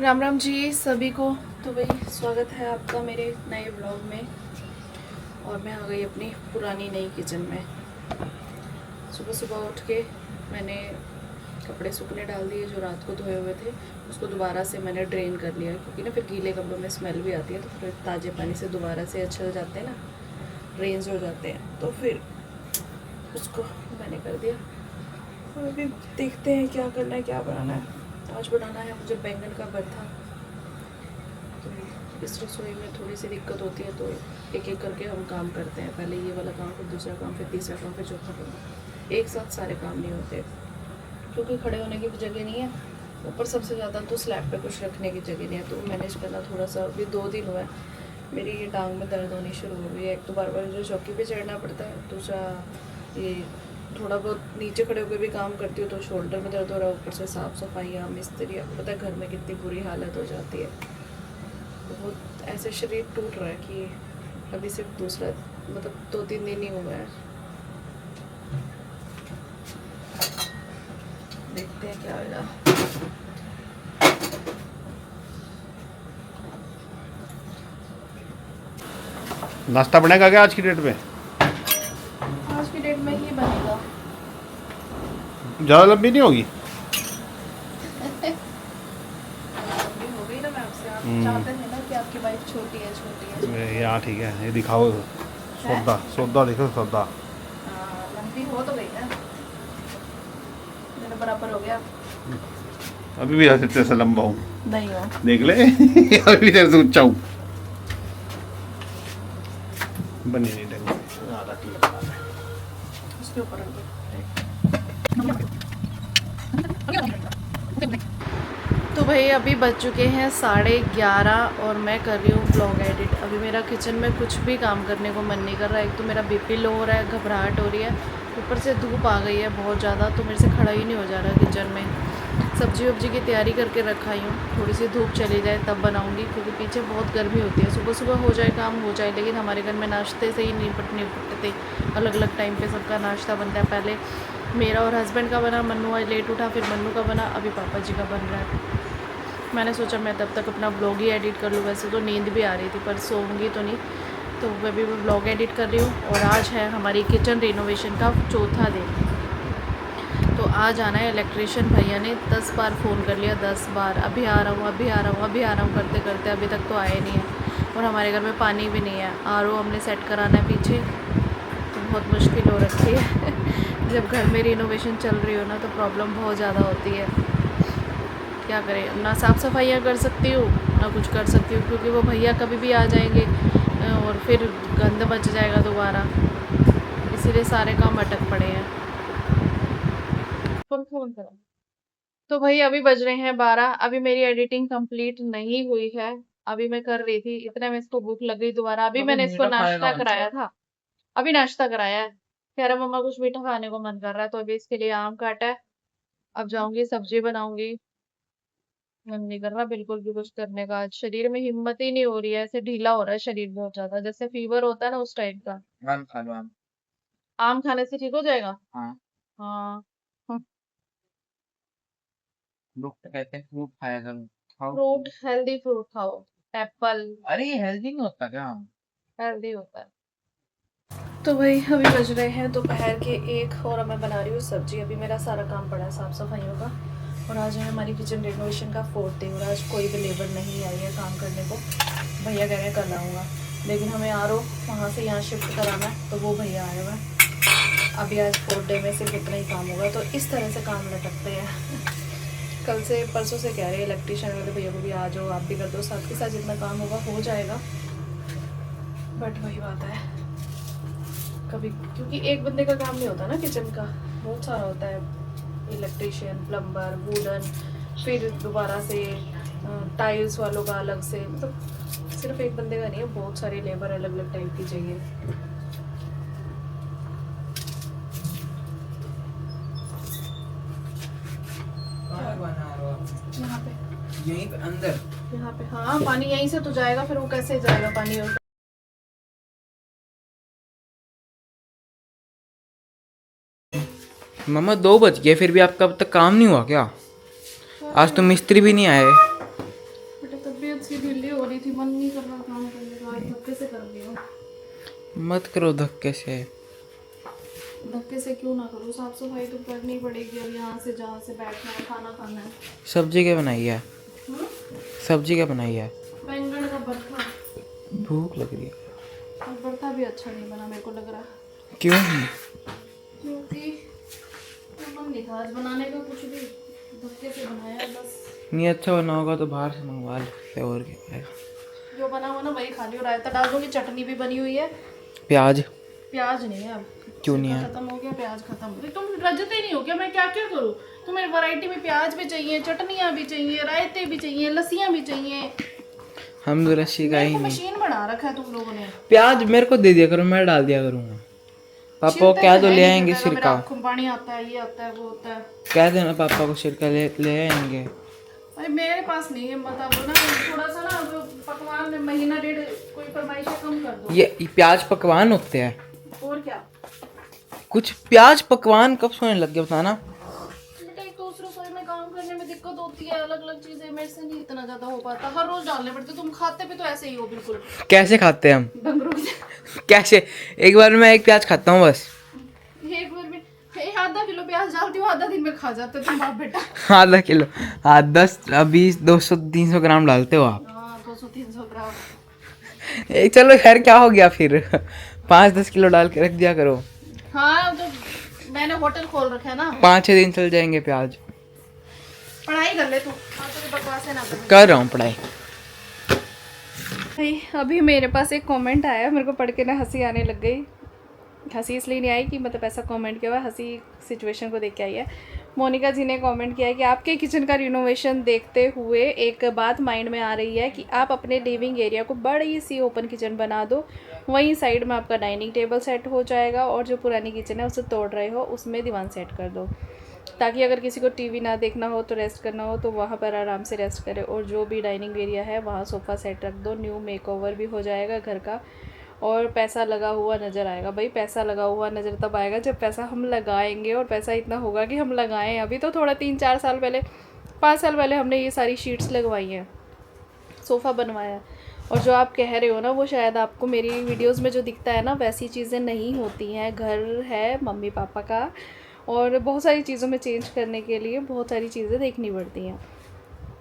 राम राम जी सभी को। तो भाई स्वागत है आपका मेरे नए ब्लॉग में। और मैं आ गई अपनी पुरानी नई किचन में। सुबह सुबह उठ के मैंने कपड़े सूखने डाल दिए जो रात को धोए हुए थे। उसको दोबारा से मैंने ड्रेन कर लिया क्योंकि ना फिर गीले कपड़ों में स्मेल भी आती है, तो फिर ताज़े पानी से दोबारा से अच्छे जाते हैं ना, ड्रेन्स हो जाते हैं। तो फिर उसको मैंने कर दिया। और अभी देखते हैं क्या करना है, क्या बनाना है। आज बनाना है मुझे बैंगन का भरता। तो इस रसोई में थोड़ी सी दिक्कत होती है, तो एक एक करके हम काम करते हैं। पहले ये वाला काम, फिर दूसरा काम, फिर तीसरा काम, फिर चौथा काम। एक साथ सारे काम नहीं होते क्योंकि खड़े होने की भी जगह नहीं है। ऊपर सबसे ज़्यादा तो स्लैब पे कुछ रखने की जगह नहीं है, तो मैनेज करना थोड़ा सा। अभी 2 दिन हुआ है मेरी ये टांग में दर्द होनी शुरू हो गई है। एक तो बार बार जो चौकी पे चढ़ना पड़ता है, दूसरा ये थोड़ा बहुत नीचे खड़े होकर भी काम करती हूँ तो शोल्डर में दर्द हो रहा है। ऊपर से साफ़ सफाइयाँ, मिस्त्री, आपको पता है घर में कितनी बुरी हालत हो जाती है। बहुत ऐसे शरीर टूट रहा है कि अभी सिर्फ दूसरा मतलब 2-3 दिन ही हुआ है। देखते हैं क्या होगा। नाश्ता बनेगा क्या आज की डेट में? आज की डेट में ही बनेगा। ज़्यादा लंबी नहीं होगी? अभी हो गई ना, मैं आपसे आप चाहते थे ना कि आपकी वाइफ छोटी है, छोटी है। यहाँ ठीक है, ये दिखाओ सौदा। सौदा देखो, सौदा। हाँ, लंबी हो तो गई ना, मेरा बराबर हो गया। अभी भी तेरे से लंबा हूँ, नहीं हो देख ले। अभी भी तेरे से ऊंचा हूँ। बनी नहीं ढंग आधा किलो बना है। उसके ऊपर रख दो। तो भाई अभी बज चुके हैं 11:30 और मैं कर रही हूँ ब्लॉग एडिट। अभी मेरा किचन में कुछ भी काम करने को मन नहीं कर रहा है। एक तो मेरा बीपी लो हो रहा है, घबराहट हो रही है, ऊपर से धूप आ गई है बहुत ज़्यादा, तो मेरे से खड़ा ही नहीं हो जा रहा किचन में। सब्जी वब्जी की तैयारी करके रखा ही हूँ, थोड़ी सी धूप चली जाए तब बनाऊँगी क्योंकि पीछे बहुत गर्मी होती है। सुबह सुबह हो जाए काम हो जाए, लेकिन हमारे घर में नाश्ते से ही निपटते अलग अलग टाइम पे सबका नाश्ता बनता है। पहले मेरा और हस्बैंड का बना, मन्नू आज लेट उठा, फिर मन्नू का बना, अभी पापा जी का बन रहा है। मैंने सोचा मैं तब तक अपना ब्लॉग ही एडिट कर लूँ। वैसे तो नींद भी आ रही थी पर सोऊंगी तो नहीं, तो मैं भी ब्लॉग एडिट कर रही हूँ। और आज है हमारी किचन रिनोवेशन का 4था दिन। तो आज आना है इलेक्ट्रिशियन भैया ने 10 बार फ़ोन कर लिया, 10 बार अभी आ रहा हूँ, अभी आ रहा हूँ, अभी आ रहा हूँ करते करते अभी तक तो आए नहीं है। और हमारे घर में पानी भी नहीं है। RO हमने सेट कराना है पीछे, तो बहुत मुश्किल हो रखी है। जब घर में रिनोवेशन चल रही हो ना तो प्रॉब्लम बहुत ज़्यादा होती है। क्या करें, ना साफ़ सफाइयाँ कर सकती हूँ ना कुछ कर सकती हूँ क्योंकि वो भैया कभी भी आ जाएंगे और फिर गंद मच जाएगा दोबारा, इसीलिए सारे काम अटक पड़े हैं। तो भाई अभी बज रहे हैं 12। अभी मेरी एडिटिंग कंप्लीट नहीं हुई है। अभी मैं कर रही थी, इतने में इसको भूख लग गई दोबारा। अभी मैंने इसको नाश्ता कराया था, अभी नाश्ता कराया है। कह रहा मम्मा कुछ मीठा खाने को मन कर रहा है, तो अभी इसके लिए आम काटा है। अब जाऊंगी सब्जी बनाऊंगी। मन नहीं कर रहा बिल्कुल भी कुछ करने का। आज शरीर में हिम्मत ही नहीं हो रही है, ऐसे ढीला हो रहा है शरीर बहुत ज्यादा, जैसे फीवर होता है ना उस टाइप का। आम खा लो आम। आम खाने से ठीक हो जाएगा। हाँ, हाँ। लोग तो कहते हैं फ्रूट खाया करो। खाओ फ्रूट, फ्रूट। हेल्दी फ्रूट खाओ। एप्पल अरे ये हेल्दी नहीं होता क्या आम? हेल्दी होता है। तो भाई अभी बज रहे हैं दोपहर के 1 और मैं बना रही हूँ सब्जी। अभी मेरा सारा काम पड़ा है साफ़ सफाइयों का। और आज है हमारी किचन रिनोवेशन का 4th डे और आज कोई भी लेबर नहीं आई है काम करने को। भैया कह रहे हैं कल आऊँगा, लेकिन हमें वहाँ से यहाँ शिफ्ट कराना है, तो वो भैया आए हुए हैं। अभी आज 4th डे में सिर्फ इतना ही काम होगा, तो इस तरह से काम लटकते हैं। कल से परसों से कह रहे हैं इलेक्ट्रिशियन वाले भैया को भी आ जाओ, आप भी कर दो, साथ के साथ जितना काम होगा हो जाएगा। बट वही बात है कभी, क्योंकि एक बंदे का काम नहीं होता ना किचन का, बहुत सारा होता है। इलेक्ट्रिशियन, प्लम्बर, वुडन, फिर दोबारा से टाइल्स वालों का अलग से, मतलब सिर्फ एक बंदे का नहीं है, बहुत सारे लेबर अलग अलग टाइप की चाहिए। बना रहे हो? यहाँ पे, यहीं पे अंदर? यहाँ पे हाँ, पानी यहीं से तो जाएगा, फिर वो कैसे जाएगा पानी और। मम्मा 2 बज गए फिर भी आपका अब तक काम नहीं हुआ क्या? आज तो मिस्त्री भी नहीं आए। ऐसी ढीली हो रही थी, मन नहीं कर रहा काम करने का, आज धक्के से कर लिया। मत करो धक्के से। धक्के से क्यों ना करूँ, साफ सफाई तो करनी पड़ेगी। अब यहाँ से जहाँ से बैठना है, खाना खाना है। सब्जी क्या बनाई है? सब्जी क्या बनाई है? बैंगन का भरता। भूख लग रही है। और भरता भी अच्छा नहीं बना मेरे को लग रहा। क्यों? क्योंकि मन नहीं था आज बनाने का कुछ भी, धक्के से बनाया बस। नहीं अच्छा बना होगा तो बाहर से मंगवा लो, और क्या है। जो बना हुआ ना वही खा लियो। रायता डाल दूंगी, चटनी भी बनी हुई है। प्याज प्याज नहीं है अब। क्यों नहीं है? खत्म हो गया प्याज, खत्म। अरे तुम रजते नहीं हो क्या? मैं क्या क्या करूँ? तुम्हें वैरायटी में प्याज भी चाहिए, चटनियाँ भी चाहिए, रायते भी चाहिए, लस्सियाँ भी चाहिए। हम तो रस्सी का ही नहीं। मशीन बना रखा है तुम लोगों ने। प्याज मेरे को दे दिया करो, मैं डाल दिया करूँगा। पापा को छिलते क्या तो तो है ले नहीं, आएंगे फिर मेरा सिरका। आँखों में पानी आता है, ये आता है, वो होता है। कह देना पापा को सिरका ले आएंगे। अरे मेरे पास नहीं है, मतलब ना थोड़ा सा ना जो पकवान में महीना डेढ़ कोई फरमाइशें कम कर दो। ये प्याज पकवान होते हैं? और क्या कुछ प्याज पकवान कब सोने लग गया बताना। बेटा, एक तो उस रसोई में काम करने में दिक्कत होती है, अलग अलग चीजें मेरे से नहीं इतना ज्यादा हो पाता, हर रोज डालने पड़ते। तुम खाते भी तो ऐसे ही हो बिल्कुल कैसे खाते हैं हम? डंगरों की। कैसे? एक बार मैं एक प्याज खाता हूँ बस। एक बार में आधा किलो प्याज डालती हूँ, आधा दिन में खा जाते हो तुम बाप बेटा। आधा किलो? हाँ 10 20 200 300 ग्राम डालते हो आप? हाँ 200-300 ग्राम। चलो खैर क्या हो गया फिर 5-10 किलो डाल के रख दिया करो। हाँ तो मैंने होटल खोल रखा है ना। 5-6 दिन चल जाएंगे प्याज। पढ़ाई कर ले तू, हाँ तो बकवासें ना कर रहा हूँ पढ़ाई। भाई अभी मेरे पास एक कमेंट आया, मेरे को पढ़ के ना हंसी आने लग गई। हंसी इसलिए नहीं आई कि मतलब ऐसा कमेंट किया हुआ, हंसी सिचुएशन को देख के आई है। मोनिका जी ने कमेंट किया है कि आपके किचन का रिनोवेशन देखते हुए एक बात माइंड में आ रही है कि आप अपने लिविंग एरिया को बड़ी सी ओपन किचन बना दो, वहीं साइड में आपका डाइनिंग टेबल सेट हो जाएगा, और जो पुरानी किचन है उसे तोड़ रहे हो उसमें दीवान सेट कर दो, ताकि अगर किसी को टीवी ना देखना हो तो रेस्ट करना हो तो वहाँ पर आराम से रेस्ट करे, और जो भी डाइनिंग एरिया है वहाँ सोफ़ा सेट रख दो। न्यू मेकओवर भी हो जाएगा घर का, और पैसा लगा हुआ नज़र आएगा। भाई पैसा लगा हुआ नज़र तब आएगा जब पैसा हम लगाएंगे, और पैसा इतना होगा कि हम लगाएं। अभी तो थोड़ा 3-4 साल पहले 5 साल पहले हमने ये सारी शीट्स लगवाई हैं, सोफ़ा बनवाया है, और जो आप कह रहे हो ना वो शायद आपको मेरी वीडियोस में जो दिखता है ना वैसी चीज़ें नहीं होती हैं। घर है मम्मी पापा का, और बहुत सारी चीज़ों में चेंज करने के लिए बहुत सारी चीज़ें देखनी पड़ती हैं।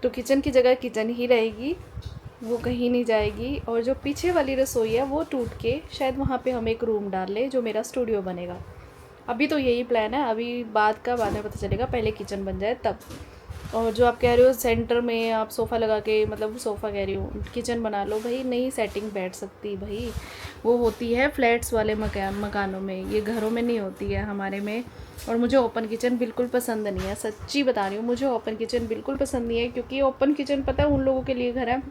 तो किचन की जगह किचन ही रहेगी, वो कहीं नहीं जाएगी। और जो पीछे वाली रसोई है वो टूट के शायद वहाँ पे हम एक रूम डाल लें जो मेरा स्टूडियो बनेगा। अभी तो यही प्लान है, अभी बाद में पता चलेगा, पहले किचन बन जाए तब। और जो आप कह रहे हो सेंटर में आप सोफ़ा लगा के, मतलब सोफ़ा कह रही हूँ, किचन बना लो, भाई नई सेटिंग बैठ सकती भाई, वो होती है फ्लैट्स वाले मकानों में, ये घरों में नहीं होती है हमारे में। और मुझे ओपन किचन बिल्कुल पसंद नहीं है, सच्ची बता रही हूँ, मुझे ओपन किचन बिल्कुल पसंद नहीं है। क्योंकि ओपन किचन पता है उन लोगों के लिए घर है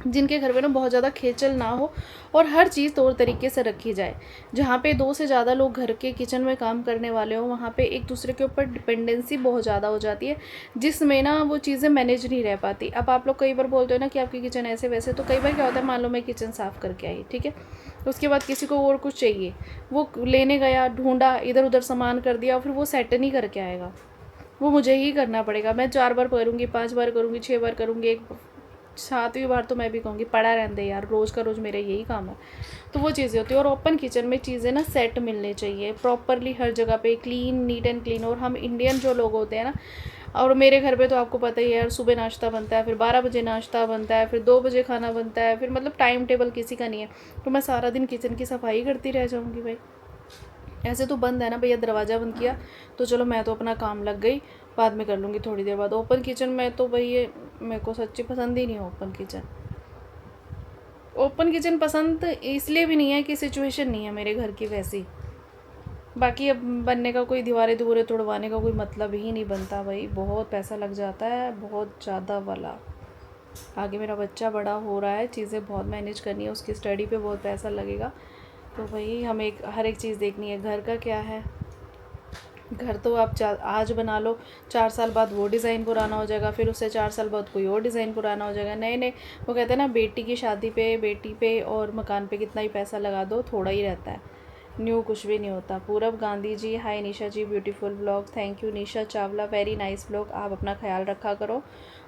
जिनके घर में ना बहुत ज़्यादा खेचल ना हो, और हर चीज़ तौर तरीके से रखी जाए। जहाँ पे 2 से ज़्यादा लोग घर के किचन में काम करने वाले हो, वहाँ पे एक दूसरे के ऊपर डिपेंडेंसी बहुत ज़्यादा हो जाती है, जिसमें ना वो चीज़ें मैनेज नहीं रह पाती। अब आप लोग कई बार बोलते हो ना कि आपकी किचन ऐसे वैसे, तो कई बार क्या होता है, मान लो मैं किचन साफ़ करके आई, ठीक है, उसके बाद किसी को और कुछ चाहिए, वो लेने गया, ढूंढा, इधर उधर सामान कर दिया, और फिर वो सेट नहीं करके आएगा, वो मुझे ही करना पड़ेगा। मैं 4 बार करूँगी, 5 बार करूँगी, 6 बार करूँगी, एक 7वीं बार तो मैं भी कहूँगी पड़ा रहने दे यार, रोज़ का रोज़ मेरा यही काम है। तो वो चीज़ें होती है। और ओपन किचन में चीज़ें ना सेट मिलने चाहिए प्रॉपरली, हर जगह पे क्लीन, नीट एंड क्लीन। और हम इंडियन जो लोग होते हैं ना, और मेरे घर पे तो आपको पता ही है यार, सुबह नाश्ता बनता है, फिर 12 बजे नाश्ता बनता है, फिर 2 बजे खाना बनता है, फिर मतलब टाइम टेबल किसी का नहीं है। तो मैं सारा दिन किचन की सफाई करती रह जाऊँगी भाई? ऐसे तो बंद है ना भैया, दरवाज़ा बंद किया तो चलो मैं तो अपना काम लग गई, बाद में कर लूँगी थोड़ी देर बाद। ओपन किचन में तो भाई ये मेरे को सच्ची पसंद ही नहीं है ओपन किचन। ओपन किचन पसंद इसलिए भी नहीं है कि सिचुएशन नहीं है मेरे घर की वैसी, बाकी अब बनने का कोई दीवारें दूरे तोड़वाने का कोई मतलब ही नहीं बनता भाई, बहुत पैसा लग जाता है, बहुत ज़्यादा वाला। आगे मेरा बच्चा बड़ा हो रहा है, चीज़ें बहुत मैनेज करनी है, उसकी स्टडी पे बहुत पैसा लगेगा, तो भाई हमें हर एक चीज़ देखनी है। घर का क्या है, घर तो आप आज बना लो, 4 साल बाद वो डिज़ाइन पुराना हो जाएगा, फिर उससे 4 साल बाद कोई और डिज़ाइन पुराना हो जाएगा। नए नए, वो कहते हैं ना, बेटी की शादी पे, बेटी पे और मकान पे कितना ही पैसा लगा दो थोड़ा ही रहता है, न्यू कुछ भी नहीं होता। Purab Gandhi ji, hi Nisha ji, beautiful blog, thank you Nisha Chawla, very nice blog. आप अपना ख्याल रखा करो,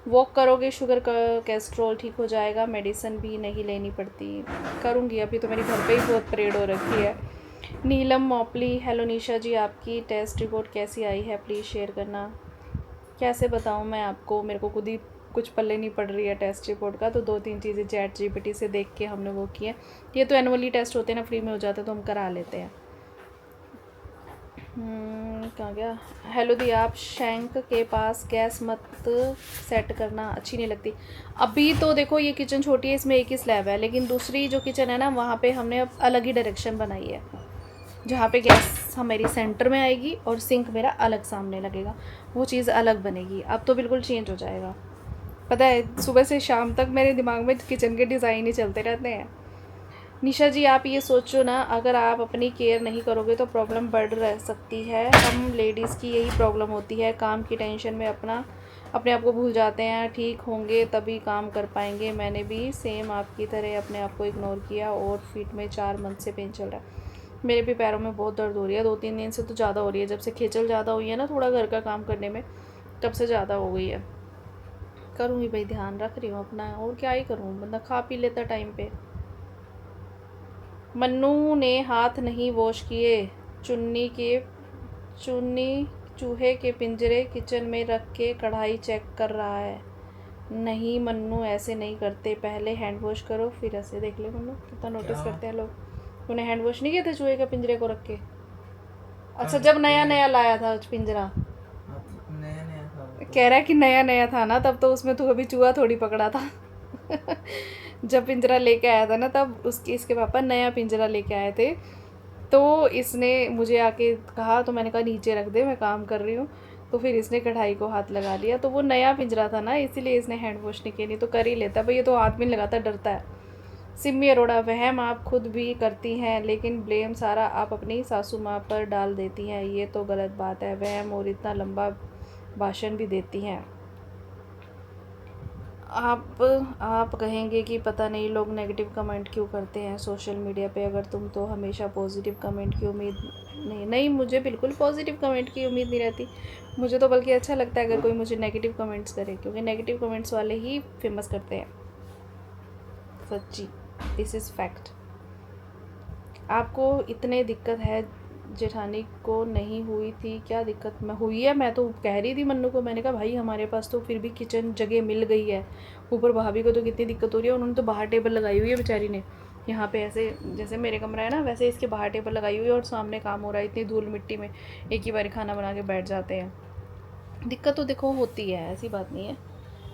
वॉक करोगे शुगर का कैस्ट्रोल ठीक हो जाएगा, मेडिसिन भी नहीं लेनी पड़ती। करूँगी, अभी तो मेरी घर पे ही बहुत परेड हो रखी है। नीलम मोपली, हेलो निशा जी, आपकी टेस्ट रिपोर्ट कैसी आई है, प्लीज़ शेयर करना। कैसे बताऊँ मैं आपको, मेरे को खुद ही कुछ पल्ले नहीं पड़ रही है टेस्ट रिपोर्ट का। तो 2-3 चीज़ें चैट जीपीटी से देख के हमने वो किए। ये तो एनुअली टेस्ट होते हैं ना, फ्री में हो जाते हैं, तो हम करा लेते हैं। कहाँ गया। हेलो दी, आप शैंक के पास गैस मत सेट करना, अच्छी नहीं लगती। अभी तो देखो ये किचन छोटी है, इसमें एक ही स्लैब है, लेकिन दूसरी जो किचन है ना, वहाँ पे हमने अब अलग ही डायरेक्शन बनाई है, जहाँ पे गैस हमारी सेंटर में आएगी और सिंक मेरा अलग सामने लगेगा, वो चीज़ अलग बनेगी। अब तो बिल्कुल चेंज हो जाएगा। पता है सुबह से शाम तक मेरे दिमाग में किचन के डिज़ाइन ही चलते रहते हैं। निशा जी, आप ये सोचो ना, अगर आप अपनी केयर नहीं करोगे तो प्रॉब्लम बढ़ रह सकती है। हम लेडीज़ की यही प्रॉब्लम होती है, काम की टेंशन में अपने आप को भूल जाते हैं। ठीक होंगे तभी काम कर पाएंगे। मैंने भी सेम आपकी तरह अपने आप को इग्नोर किया और फीट में 4 मंथ से पेन चल रहा है। मेरे भी पैरों में बहुत दर्द हो रही है, 2-3 दिन से तो ज़्यादा हो रही है। जब से खिचल ज़्यादा हुई है ना थोड़ा घर का काम करने में, तब से ज़्यादा हो गई है। करूँगी भाई, ध्यान रख रही हूँ अपना, और क्या ही करूँ, बंदा खा पी लेता टाइम पे। मन्नू ने हाथ नहीं वॉश किए, चुन्नी चूहे के पिंजरे किचन में रख के कढ़ाई चेक कर रहा है। नहीं मन्नू, ऐसे नहीं करते, पहले हैंड वॉश करो फिर ऐसे। देख ले मन्नू, कितना नोटिस करते हैं लोग। तूने हैंड वॉश नहीं किए थे चूहे के पिंजरे को रख के? अच्छा, जब नया नया लाया था पिंजरा, नया नया था कह रहा है कि नया नया था ना, तब तो उसमें तो कभी चूहा थोड़ी पकड़ा था। जब पिंजरा लेके आया था ना, तब इसके पापा नया पिंजरा लेके आए थे, तो इसने मुझे आके कहा, तो मैंने कहा नीचे रख दे, मैं काम कर रही हूँ। तो फिर इसने कढ़ाई को हाथ लगा लिया, तो वो नया पिंजरा था ना, इसीलिए इसने हैंड वॉश नहीं किया, नहीं तो कर ही लेता भाई। ये तो हाथ भी नहीं लगाता, डरता है। सिमी अरोड़ा, वहम आप खुद भी करती हैं, लेकिन ब्लेम सारा आप अपनी सासू माँ पर डाल देती हैं, ये तो गलत बात है। वहम, और इतना लंबा भाषण भी देती हैं आप कहेंगे कि पता नहीं लोग नेगेटिव कमेंट क्यों करते हैं सोशल मीडिया पे, अगर तुम तो हमेशा पॉजिटिव कमेंट की उम्मीद नहीं, मुझे बिल्कुल पॉजिटिव कमेंट की उम्मीद नहीं रहती। मुझे तो बल्कि अच्छा लगता है अगर कोई मुझे नेगेटिव कमेंट्स करे, क्योंकि नेगेटिव कमेंट्स वाले ही फेमस करते हैं। सच्ची, दिस इज़ फैक्ट। आपको इतने दिक्कत है, जेठानी को नहीं हुई थी क्या दिक्कत में हुई है? मैं तो कह रही थी मन्नू को, मैंने कहा भाई हमारे पास तो फिर भी किचन जगह मिल गई है, ऊपर भाभी को तो कितनी दिक्कत हो रही है। उन्होंने तो बाहर टेबल लगाई हुई है बेचारी ने, यहाँ पे ऐसे जैसे मेरे कमरा है ना, वैसे इसके बाहर टेबल लगाई हुई है, और सामने काम हो रहा है। इतनी धूल मिट्टी में एक ही बार खाना बना के बैठ जाते हैं। दिक्कत तो देखो होती है, ऐसी बात नहीं है,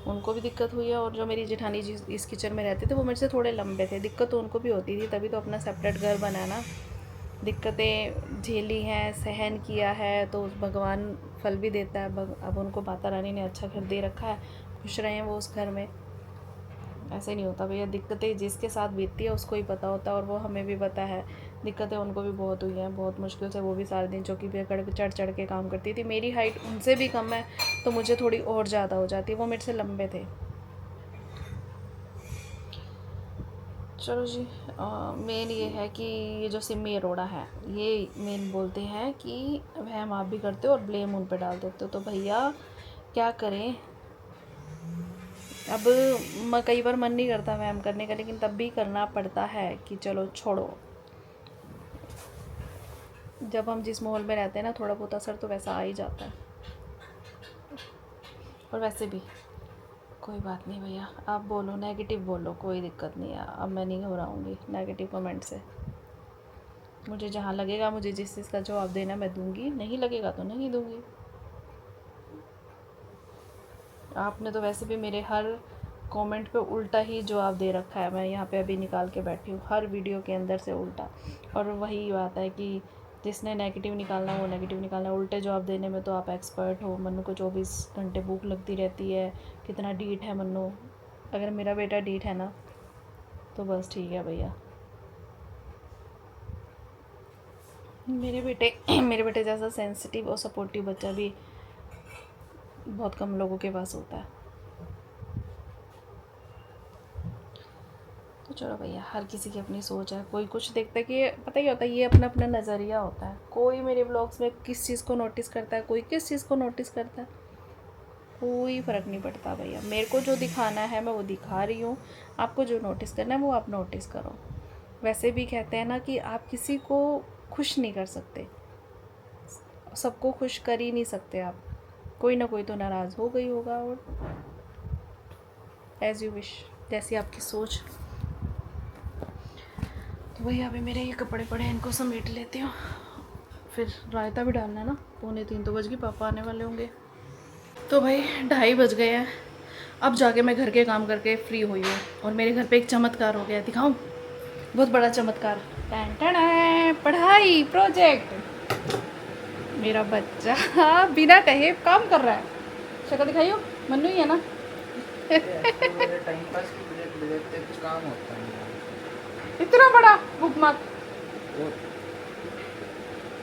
उनको भी दिक्कत हुई है। और जो मेरी जेठानी जी इस किचन में रहते थे, वो मेरे से थोड़े लंबे थे, दिक्कत तो उनको भी होती थी, तभी तो अपना सेपरेट घर बना ना। दिक्कतें झेली हैं, सहन किया है, तो भगवान फल भी देता है। अब उनको माता रानी ने अच्छा घर दे रखा है, खुश रहे हैं वो उस घर में। ऐसे नहीं होता भैया, दिक्कतें जिसके साथ बीतती है उसको ही पता होता है, और वो हमें भी पता है। दिक्कतें उनको भी बहुत हुई हैं, बहुत मुश्किल से वो भी सारे दिन चौकी पे चढ़ चढ़ के काम करती थी। मेरी हाइट उनसे भी कम है, तो मुझे थोड़ी और ज़्यादा हो जाती है, वो मेरे से लंबे थे। चलो जी, मेन ये है कि ये जो सिमी अरोड़ा है, ये मेन बोलते हैं कि वहम आप भी करते हो और ब्लेम उन पे डाल देते हो। तो भैया क्या करें, अब कई बार मन नहीं करता वहम करने का, लेकिन तब भी करना पड़ता है कि चलो छोड़ो। जब हम जिस माहौल में रहते हैं ना, थोड़ा बहुत असर तो वैसा आ ही जाता है। और वैसे भी कोई बात नहीं भैया, आप बोलो, नेगेटिव बोलो, कोई दिक्कत नहीं है। अब मैं नहीं घबराऊँगी नेगेटिव कमेंट से। मुझे जहाँ लगेगा मुझे जिस चीज़ का जवाब देना मैं दूंगी, नहीं लगेगा तो नहीं दूंगी। आपने तो वैसे भी मेरे हर कमेंट पे उल्टा ही जवाब दे रखा है। मैं यहाँ पे अभी निकाल के बैठी हूँ हर वीडियो के अंदर से उल्टा। और वही बात है कि जिसने नेगेटिव निकालना वो नेगेटिव निकालना, उल्टे जवाब देने में तो आप एक्सपर्ट हो। मन्नू को 24 घंटे भूख लगती रहती है, कितना डीठ है मन्नू। अगर मेरा बेटा डीठ है ना तो बस ठीक है भैया। मेरे बेटे जैसा सेंसिटिव और सपोर्टिव बच्चा भी बहुत कम लोगों के पास होता है। तो चलो भैया, हर किसी की अपनी सोच है। कोई कुछ देखता है कि पता ही होता है, ये अपना अपना नज़रिया होता है। कोई मेरे व्लॉग्स में किस चीज़ को नोटिस करता है, कोई किस चीज़ को नोटिस करता है, कोई फ़र्क नहीं पड़ता भैया। मेरे को जो दिखाना है मैं वो दिखा रही हूँ, आपको जो नोटिस करना है वो आप नोटिस करो। वैसे भी कहते हैं ना कि आप किसी को खुश नहीं कर सकते, सबको खुश कर ही नहीं सकते आप। कोई ना कोई तो नाराज़ हो गई होगा। और एज़ यू विश, जैसी आपकी सोच। तो भैया अभी मेरे ये कपड़े पड़े हैं, इनको समेट लेती हूँ। फिर रायता भी डालना है ना, 2:45 तो बज गई, पापा आने वाले होंगे। तो भाई 2:30 बज गए हैं। अब जाके मैं घर के काम करके फ्री हुई हूँ और मेरे घर पे एक चमत्कार हो गया, दिखाऊं? बहुत बड़ा चमत्कार। टन टन, पढ़ाई प्रोजेक्ट। मेरा बच्चा बिना कहे काम कर रहा है। शक्ल दिखाइयो, मन्नू ही है ना। टाइम पास की प्रोजेक्ट दे देते, कुछ काम होता है। इतना बड़ा बुक मार्क,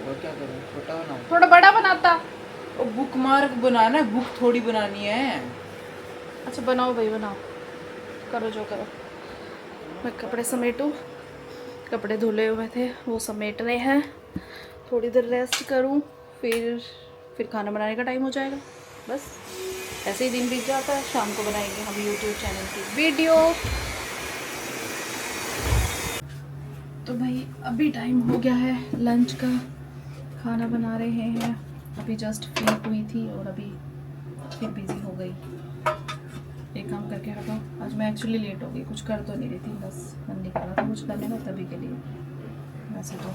और क्या करूँ, छोटा बनाऊँ? थोड़ा बड़ा बनाता। वो बुक मार्क बनाना है, बुक थोड़ी बनानी है। अच्छा बनाओ भाई, बनाओ, करो जो करो। मैं कपड़े समेटूँ, कपड़े धुले हुए थे वो समेटने हैं। थोड़ी देर रेस्ट करूँ, फिर खाना बनाने का टाइम हो जाएगा। बस ऐसे ही दिन बीत जाता है। शाम को बनाएंगे हम यूट्यूब चैनल की वीडियो। तो भाई अभी टाइम हो गया है लंच का, खाना बना रहे हैं। अभी जस्ट फ्री हुई थी और अभी फिर बिज़ी हो गई। एक काम करके हटाओ, आज मैं एक्चुअली लेट हो गई, कुछ कर तो नहीं रही थी, बस मन नहीं कर रहा था कुछ करने का तभी के लिए। वैसे तो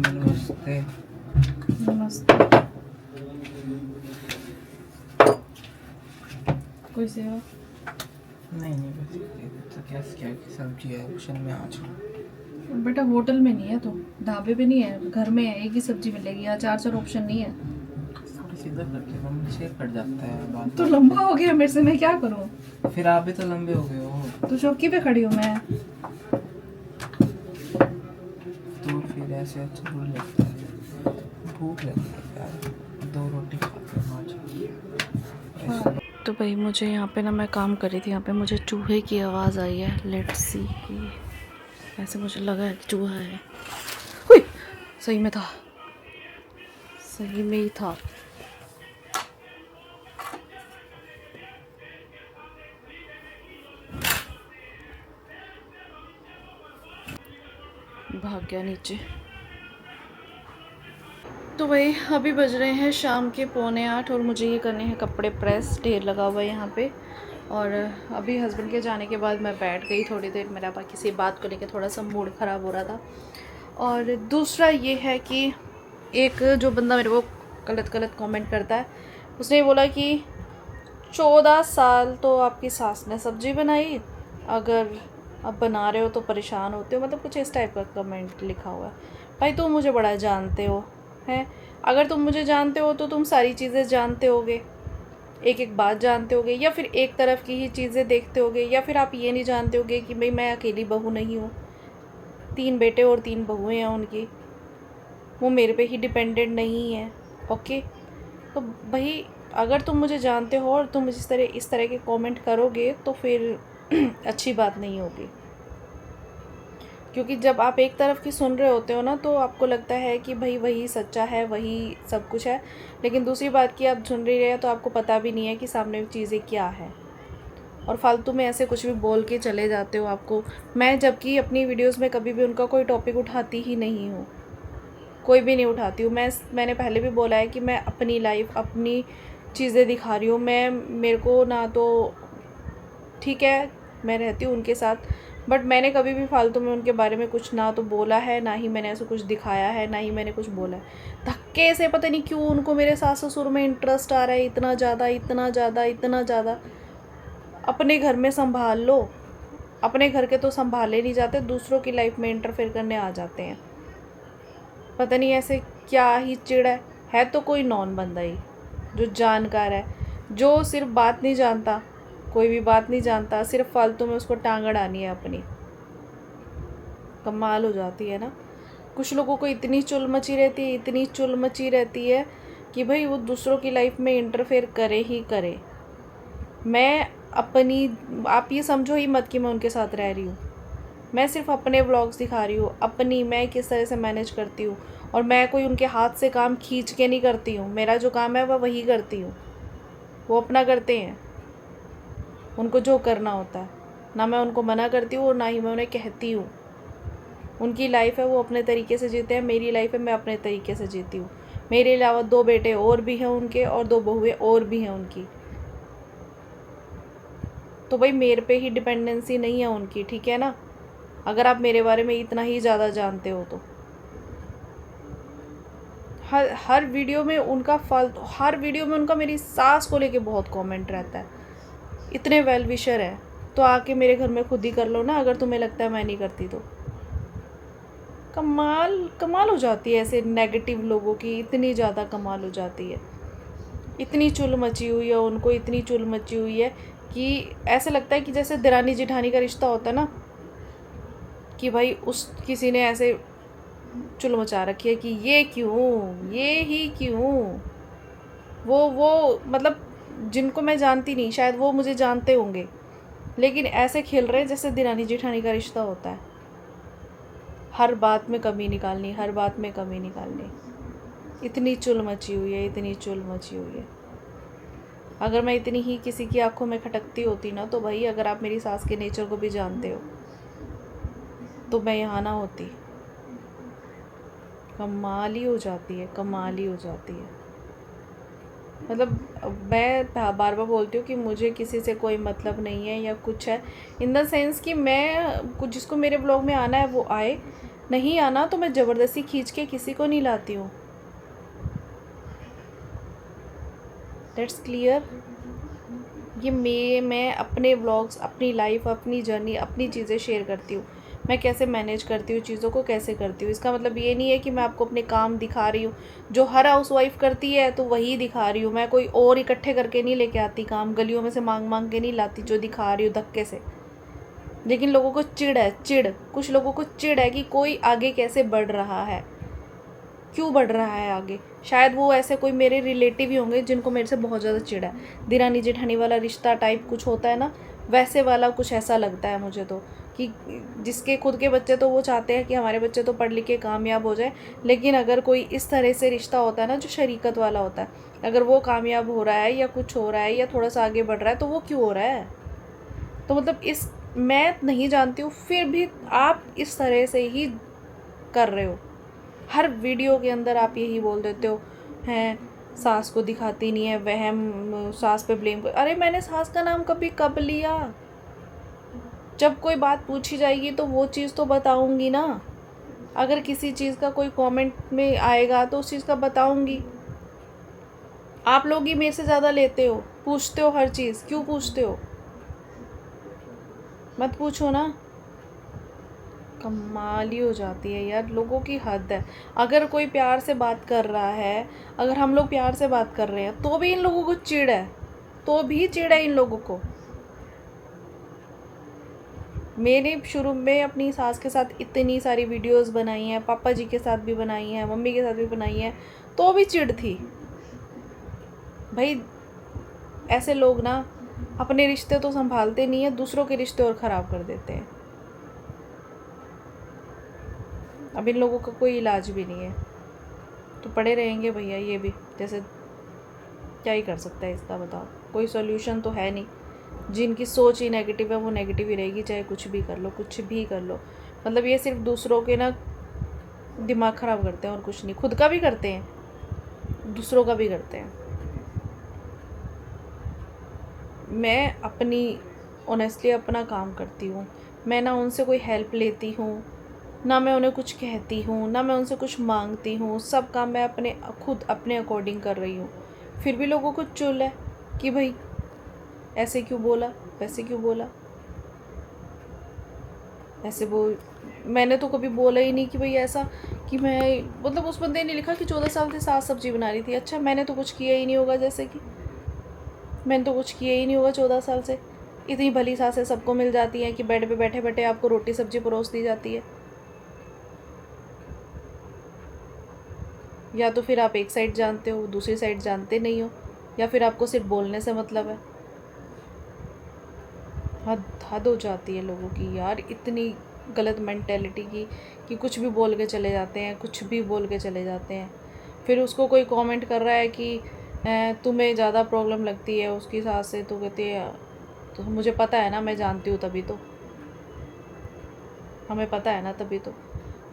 नमस्ते। नमस्ते। कोई सेवा? नहीं बस तो क्या की सब्जी है, ऑप्शन में आज बेटा होटल में नहीं है तो, ढाबे पे नहीं है, घर में है। एक ही सब्जी मिलेगी, यहाँ 4 ऑप्शन नहीं है। थोड़ी सीधा करके हम शेयर कट जाता है बात। तो लंबा हो गया मेरे से, मैं क्या करूँ? फिर आप भी तो लंबे हो गए हो। तो चौकी पे खड़ी हूँ मैं। तो फिर ऐसे अच्छा थोड़ी लगता है, भूख लगती है यार, 2 रोटी खाते हैं आज। तो भाई मुझे यहाँ पे ना, मैं काम कर रही थी, यहाँ पे मुझे चूहे की आवाज़ आई है। लेट्स सी, ऐसे मुझे लगा है कि चूहा है। हुई, सही में था, सही में ही था। भाग गया नीचे। तो भाई अभी बज रहे हैं शाम के 7:45 और मुझे ये करने हैं कपड़े प्रेस, ढेर लगा हुआ है यहाँ पे। और अभी हस्बैंड के जाने के बाद मैं बैठ गई थोड़ी देर, मेरा किसी बात को लेकर थोड़ा सा मूड ख़राब हो रहा था। और दूसरा ये है कि एक जो बंदा मेरे को गलत कमेंट करता है, उसने बोला कि 14 साल तो आपकी सास ने सब्ज़ी बनाई, अगर आप बना रहे हो तो परेशान होते हो, मतलब कुछ इस टाइप का कमेंट लिखा हुआ है। भाई तुम मुझे बड़ा जानते हो हैं, अगर तुम मुझे जानते हो तो तुम सारी चीज़ें जानते होगे, एक एक बात जानते होगे, या फिर एक तरफ की ही चीज़ें देखते होगे, या फिर आप ये नहीं जानते होगे कि भाई मैं अकेली बहू नहीं हूँ, 3 बेटे और 3 बहुएँ हैं उनकी, वो मेरे पे ही डिपेंडेंट नहीं है। ओके, तो भाई अगर तुम मुझे जानते हो और तुम इस तरह के कमेंट करोगे तो फिर अच्छी बात नहीं होगी। क्योंकि जब आप एक तरफ की सुन रहे होते हो ना, तो आपको लगता है कि भाई वही सच्चा है, वही सब कुछ है, लेकिन दूसरी बात की आप सुन रही रहे तो आपको पता भी नहीं है कि सामने चीज़ें क्या है, और फालतू में ऐसे कुछ भी बोल के चले जाते हो आपको। मैं जबकि अपनी वीडियोस में कभी भी उनका कोई टॉपिक उठाती ही नहीं हूँ, कोई भी नहीं उठाती हूँ। मैंने पहले भी बोला है कि मैं अपनी लाइफ, अपनी चीज़ें दिखा रही हूँ। मेरे को ना तो ठीक है, मैं रहती हूँ उनके साथ, बट मैंने कभी भी फालतू में उनके बारे में कुछ ना तो बोला है, ना ही मैंने ऐसा कुछ दिखाया है, ना ही मैंने कुछ बोला है। धक्के से पता नहीं क्यों उनको मेरे सास ससुर में इंटरेस्ट आ रहा है, इतना ज़्यादा इतना ज़्यादा इतना ज़्यादा। अपने घर में संभाल लो, अपने घर के तो संभाले नहीं जाते, दूसरों की लाइफ में इंटरफेयर करने आ जाते हैं। पता नहीं ऐसे क्या ही चिड़ है, है तो कोई नॉन बंदा ही जो जानकार है, जो सिर्फ बात नहीं जानता, कोई भी बात नहीं जानता, सिर्फ फालतू में उसको टांग अड़ानी है अपनी। कमाल हो जाती है ना। कुछ लोगों को इतनी चुल मची रहती है, इतनी चुल मची रहती है कि भाई वो दूसरों की लाइफ में इंटरफेयर करे ही करे। मैं अपनी, आप ये समझो ही मत कि मैं उनके साथ रह रही हूँ। मैं सिर्फ अपने व्लॉग्स दिखा रही हूँ, अपनी मैं किस तरह से मैनेज करती हूँ। और मैं कोई उनके हाथ से काम खींच के नहीं करती हूँ। मेरा जो काम है वह वही करती हूँ, वो अपना करते हैं, उनको जो करना होता है। ना मैं उनको मना करती हूँ और ना ही मैं उन्हें कहती हूँ। उनकी लाइफ है, वो अपने तरीके से जीते हैं। मेरी लाइफ है, मैं अपने तरीके से जीती हूँ। मेरे अलावा 2 बेटे और भी हैं उनके, और 2 बहुएं और भी हैं उनकी। तो भाई मेरे पे ही डिपेंडेंसी नहीं है उनकी, ठीक है ना। अगर आप मेरे बारे में इतना ही ज़्यादा जानते हो तो हर वीडियो में उनका हर वीडियो में उनका मेरी सास को लेके बहुत कमेंट रहता है। इतने वेल विशर है तो आके मेरे घर में खुद ही कर लो ना, अगर तुम्हें लगता है मैं नहीं करती तो। कमाल हो जाती है ऐसे नेगेटिव लोगों की, इतनी ज़्यादा कमाल हो जाती है। इतनी चुल मची हुई है उनको, इतनी चुल मची हुई है कि ऐसे लगता है कि जैसे देरानी जेठानी का रिश्ता होता है ना, कि भाई उस किसी ने ऐसे चुल मचा रखी है कि ये क्यों, ये ही क्यों। वो मतलब जिनको मैं जानती नहीं, शायद वो मुझे जानते होंगे, लेकिन ऐसे खेल रहे हैं जैसे देरानी जेठानी का रिश्ता होता है। हर बात में कमी निकालनी, हर बात में कमी निकालनी। इतनी चुल मची हुई है, इतनी चुल मची हुई है। अगर मैं इतनी ही किसी की आंखों में खटकती होती ना, तो भाई अगर आप मेरी सास के नेचर को भी जानते हो तो मैं यहाँ ना होती। कमाल ही हो जाती है, कमाल ही हो जाती है। मतलब मैं बार बार बोलती हूँ कि मुझे किसी से कोई मतलब नहीं है या कुछ है, इन द सेंस कि मैं कुछ जिसको मेरे ब्लॉग में आना है वो आए, नहीं आना तो मैं ज़बरदस्ती खींच के किसी को नहीं लाती हूँ। That's clear. ये मैं अपने व्लॉग्स, अपनी लाइफ, अपनी जर्नी, अपनी चीज़ें शेयर करती हूँ। मैं कैसे मैनेज करती हूँ चीज़ों को, कैसे करती हूँ। इसका मतलब ये नहीं है कि मैं आपको अपने काम दिखा रही हूँ। जो हर हाउसवाइफ करती है तो वही दिखा रही हूँ मैं। कोई और इकट्ठे करके नहीं लेके आती काम, गलियों में से मांग मांग के नहीं लाती जो दिखा रही हूँ धक्के से। लेकिन लोगों को चिढ़ है, चिढ़, कुछ लोगों को चिढ़ है कि कोई आगे कैसे बढ़ रहा है, क्यों बढ़ रहा है आगे। शायद वो ऐसे कोई मेरे रिलेटिव ही होंगे जिनको मेरे से बहुत ज़्यादा चिढ़ है। देरानी जेठानी वाला रिश्ता टाइप कुछ होता है ना, वैसे वाला कुछ ऐसा लगता है मुझे तो, कि जिसके खुद के बच्चे तो वो चाहते हैं कि हमारे बच्चे तो पढ़ लिख के कामयाब हो जाए, लेकिन अगर कोई इस तरह से रिश्ता होता है ना जो शरीकत वाला होता है, अगर वो कामयाब हो रहा है या कुछ हो रहा है या थोड़ा सा आगे बढ़ रहा है तो वो क्यों हो रहा है। तो मतलब इस, मैं नहीं जानती हूँ फिर भी आप इस तरह से ही कर रहे हो। हर वीडियो के अंदर आप यही बोल देते हो, हैं सास को दिखाती नहीं है, वहम, सास पे ब्लेम कर। अरे मैंने सास का नाम कभी कब लिया। जब कोई बात पूछी जाएगी तो वो चीज़ तो बताऊंगी ना। अगर किसी चीज़ का कोई कमेंट में आएगा तो उस चीज़ का बताऊंगी। आप लोग ही मेरे से ज़्यादा लेते हो, पूछते हो हर चीज़, क्यों पूछते हो। मत पूछो ना। कमाल ही हो जाती है यार, लोगों की हद है। अगर कोई प्यार से बात कर रहा है, अगर हम लोग प्यार से बात कर रहे हैं तो भी इन लोगों को चिढ़ है, तो भी चिढ़ है इन लोगों को। मैंने शुरू में अपनी सास के साथ इतनी सारी वीडियोस बनाई हैं, पापा जी के साथ भी बनाई हैं, मम्मी के साथ भी बनाई हैं, तो भी चिढ़ थी। भाई ऐसे लोग ना अपने रिश्ते तो संभालते नहीं है, दूसरों के रिश्ते और ख़राब कर देते हैं। अब इन लोगों का कोई इलाज भी नहीं है तो पड़े रहेंगे भैया ये भी। जैसे क्या ही कर सकता है इसका, बताओ। कोई सॉल्यूशन तो है नहीं। जिनकी सोच ही नेगेटिव है वो नेगेटिव ही रहेगी, चाहे कुछ भी कर लो, कुछ भी कर लो। मतलब ये सिर्फ दूसरों के ना दिमाग ख़राब करते हैं और कुछ नहीं। खुद का भी करते हैं, दूसरों का भी करते हैं। मैं अपनी ऑनेस्टली अपना काम करती हूँ। मैं ना उनसे कोई हेल्प लेती हूँ, ना मैं उन्हें कुछ कहती हूँ, ना मैं उनसे कुछ मांगती हूँ। सब काम मैं खुद अपने अकॉर्डिंग कर रही हूँ। फिर भी लोगों को चुल है कि भाई ऐसे क्यों बोला, वैसे क्यों बोला। ऐसे मैंने तो कभी बोला ही नहीं कि भाई ऐसा कि मैं मतलब उस बंदे ने लिखा कि 14 साल से सास सब्जी बना रही थी। अच्छा, मैंने तो कुछ किया ही नहीं होगा, जैसे कि मैंने तो कुछ किया ही नहीं होगा 14 साल से। इतनी भली सासें सबको मिल जाती हैं कि बेड पे बैठे बैठे आपको रोटी सब्जी परोस दी जाती है। या तो फिर आप एक साइड जानते हो, दूसरी साइड जानते नहीं हो, या फिर आपको सिर्फ बोलने से मतलब है। हद हो जाती है लोगों की यार, इतनी गलत मेंटेलिटी की कि कुछ भी बोल के चले जाते हैं, कुछ भी बोल के चले जाते हैं। फिर उसको कोई कमेंट कर रहा है कि तुम्हें ज़्यादा प्रॉब्लम लगती है उसकी सास से, तो कहते हैं तो मुझे पता है ना, मैं जानती हूँ तभी तो, हमें पता है ना तभी तो।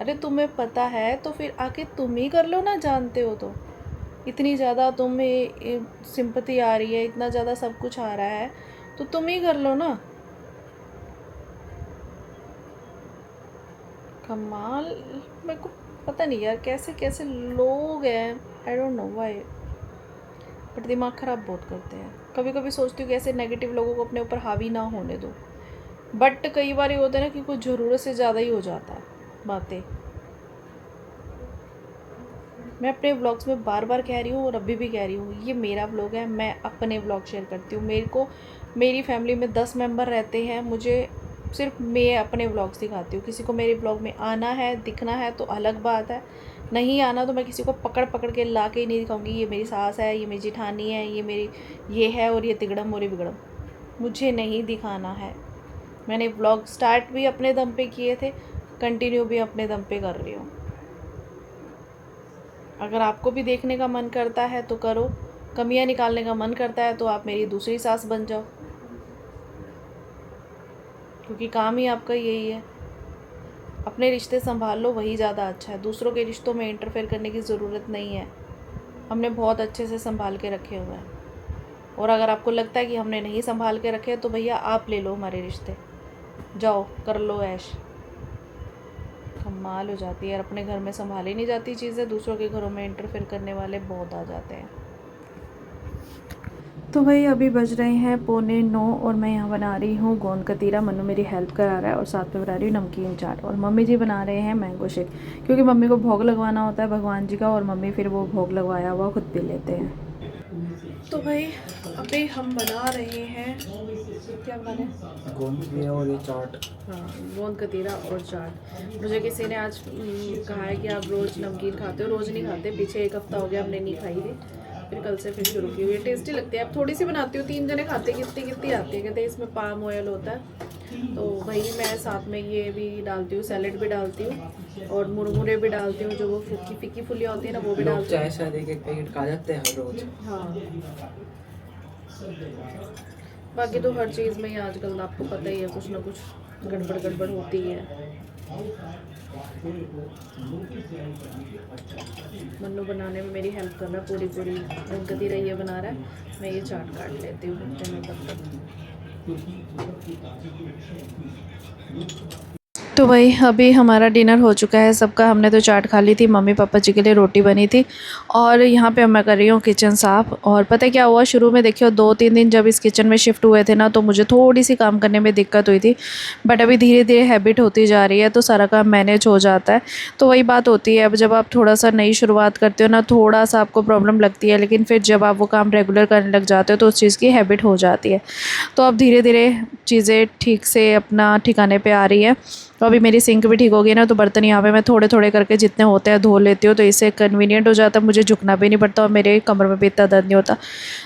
अरे तुम्हें पता है तो फिर आके तुम ही कर लो ना, जानते हो तो। इतनी ज़्यादा तुम्हें सिंपैथी आ रही है, इतना ज़्यादा सब कुछ आ रहा है, तो तुम ही कर लो ना। कमाल, मेरे को पता नहीं यार कैसे कैसे लोग हैं, I don't know why, but दिमाग ख़राब बहुत करते हैं। कभी कभी सोचती हूँ कि ऐसे नेगेटिव लोगों को अपने ऊपर हावी ना होने दो, बट कई बार ये होता है ना कि कुछ ज़रूरत से ज़्यादा ही हो जाता है बातें। मैं अपने व्लॉग्स में बार बार कह रही हूँ और अभी भी कह रही हूँ, ये मेरा व्लॉग है, मैं अपने व्लॉग शेयर करती हूँ। मेरे को मेरी फैमिली में 10 मेंबर रहते हैं, मुझे सिर्फ मैं अपने व्लॉग्स दिखाती हूँ। किसी को मेरे व्लॉग में आना है, दिखना है तो अलग बात है, नहीं आना तो मैं किसी को पकड़ पकड़ के ला के ही नहीं दिखाऊंगी ये मेरी सास है, ये मेरी जिठानी है, ये मेरी ये है और ये तिगड़म और ये बिगड़म। मुझे नहीं दिखाना है। मैंने व्लॉग स्टार्ट भी अपने दम पे किए थे, कंटिन्यू भी अपने दम पे कर रही हूँ। अगर आपको भी देखने का मन करता है तो करो, कमियां निकालने का मन करता है तो आप मेरी दूसरी सास बन जाओ, क्योंकि काम ही आपका यही है। अपने रिश्ते संभाल लो, वही ज़्यादा अच्छा है। दूसरों के रिश्तों में इंटरफेयर करने की ज़रूरत नहीं है, हमने बहुत अच्छे से संभाल के रखे हुए हैं। और अगर आपको लगता है कि हमने नहीं संभाल के रखे तो भैया आप ले लो हमारे रिश्ते, जाओ कर लो ऐश। कमाल हो जाती है यार, अपने घर में संभाली नहीं जाती चीज़ें, दूसरों के घरों में इंटरफेयर करने वाले बहुत आ जाते हैं। तो भाई अभी बज रहे हैं 8:45 और मैं यहाँ बना रही हूँ गोंद कतीरा। मन्नू मेरी हेल्प करा रहा है और साथ में बना रही हूँ नमकीन चाट, और मम्मी जी बना रहे हैं मैंगो शेक, क्योंकि मम्मी को भोग लगवाना होता है भगवान जी का, और मम्मी फिर वो भोग लगवाया हुआ खुद पी लेते हैं। तो भाई अभी हम बना रहे हैं, क्या बने, गोंद कतीरा और ये चाट। हाँ, गोंद कतीरा और चाट। मुझे किसी ने आज कहा है कि आप रोज़ नमकीन खाते हो। रोज़ नहीं खाते, पीछे 1 हफ्ता हो गया हमने नहीं खाई थी, फिर कल से फिर शुरू की हुई है। टेस्टी लगती है। अब थोड़ी सी बनाती हूँ, 3 जने खाते, कितनी कितनी आती है। कहते हैं इसमें पाम ऑयल होता है, तो वही मैं साथ में ये भी डालती हूँ, सैलेड भी डालती हूँ और मुरमुरे भी डालती हूँ, जो वो फुकी फीकी फुलियाँ होती है ना, वो भी डालती हूँ। चाय शायद एक पैकेट खा जाते हैं हर रोज। हाँ, बाकी तो हर चीज़ में ही आजकल आपको पता ही है कुछ ना कुछ गड़बड़ होती है। मन्नू बनाने में मेरी हेल्प कर रहा है, पूरी गोंद कतीरा ये बना रहा है, मैं ये चाट काट लेती हूँ तब तक। तो भाई अभी हमारा डिनर हो चुका है सबका। हमने तो चाट खा ली थी, मम्मी पापा जी के लिए रोटी बनी थी, और यहाँ पे मैं कर रही हूँ किचन साफ़। और पता है क्या हुआ, शुरू में देखिए 2-3 दिन जब इस किचन में शिफ्ट हुए थे ना, तो मुझे थोड़ी सी काम करने में दिक्कत हुई थी, बट अभी धीरे धीरे हैबिट होती जा रही है, तो सारा काम मैनेज हो जाता है। तो वही बात होती है, अब जब आप थोड़ा सा नई शुरुआत करते हो ना, थोड़ा सा आपको प्रॉब्लम लगती है, लेकिन फिर जब आप वो काम रेगुलर करने लग जाते हो तो उस चीज़ की हैबिट हो जाती है। तो अब धीरे धीरे चीज़ें ठीक से अपना ठिकाने पर आ रही है। तो अभी मेरी सिंक भी ठीक हो गई ना, तो बर्तन यहाँ पे मैं थोड़े थोड़े करके जितने होते हैं धो लेती हूँ, तो इससे कन्वीनियंट हो जाता है, मुझे झुकना भी नहीं पड़ता और मेरे कमर में भी इतना दर्द नहीं होता।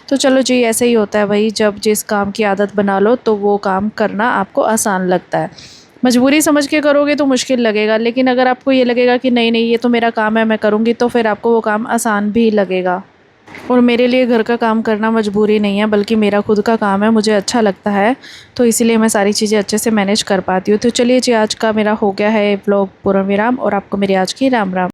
तो चलो जी, ऐसे ही होता है भाई, जब जिस काम की आदत बना लो तो वो काम करना आपको आसान लगता है। मजबूरी समझ के करोगे तो मुश्किल लगेगा, लेकिन अगर आपको ये लगेगा कि नहीं नहीं ये तो मेरा काम है, मैं करूँगी, तो फिर आपको वो काम आसान भी लगेगा। और मेरे लिए घर का काम करना मजबूरी नहीं है, बल्कि मेरा खुद का काम है, मुझे अच्छा लगता है, तो इसीलिए मैं सारी चीज़ें अच्छे से मैनेज कर पाती हूँ। तो चलिए जी, आज का मेरा हो गया है व्लॉग पूर्ण विराम, और आपको मेरी आज की राम राम।